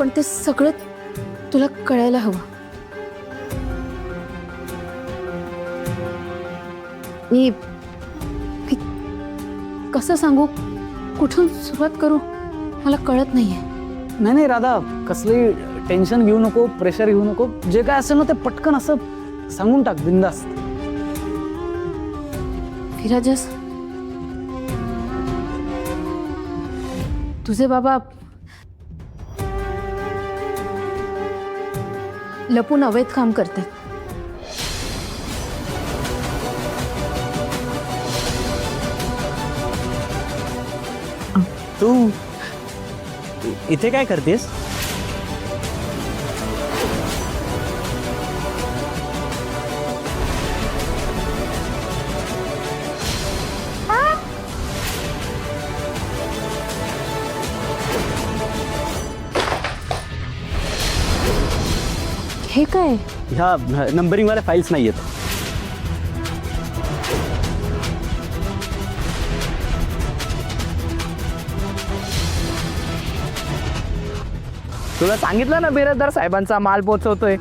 पण ते सगळं तुला कळायला हवं. मी कसं सांगू, कुठून सुरुवात करू मला कळत नाहीये. नाही नाही राधा, कसली टेन्शन घेऊ नको, प्रेशर घेऊ नको. जे काय असेल ना ते पटकन असं सांगून टाक बिंदास्त. विराजस, तुझे बाबा लपून अवैध काम करतात. तू इथे काय करतेस? हे काय? ह्या नंबरिंग वाल्या फाईल्स नाही आहेत. तुला सांगितलं ना बिराजदार साहेबांचा माल पोचवतोय.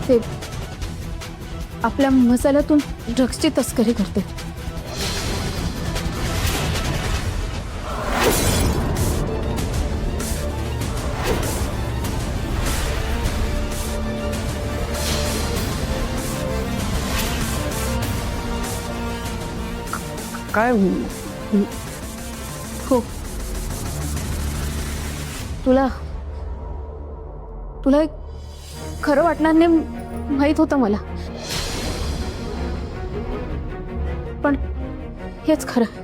ते आपल्या मसाल्यातून ड्रग्सची तस्करी करते. काय हो, तुला तुला एक खरं वाटणार नाही माहित होतं मला, पण हेच खरं.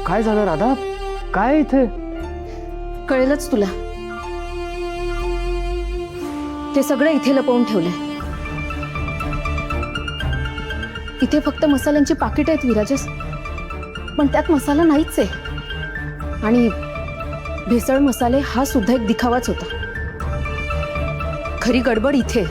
काय झालं राधा? काय इथे? कळेलच तुला. ते सगळं इथे लपवून ठेवलंय. इथे फक्त मसाल्यांची पाकिट आहेत विराजस, पण त्यात मसाला नाहीच आहे. आणि भेसळ मसाले हा सुद्धा एक दिखावाच होता. खरी गडबड इथे.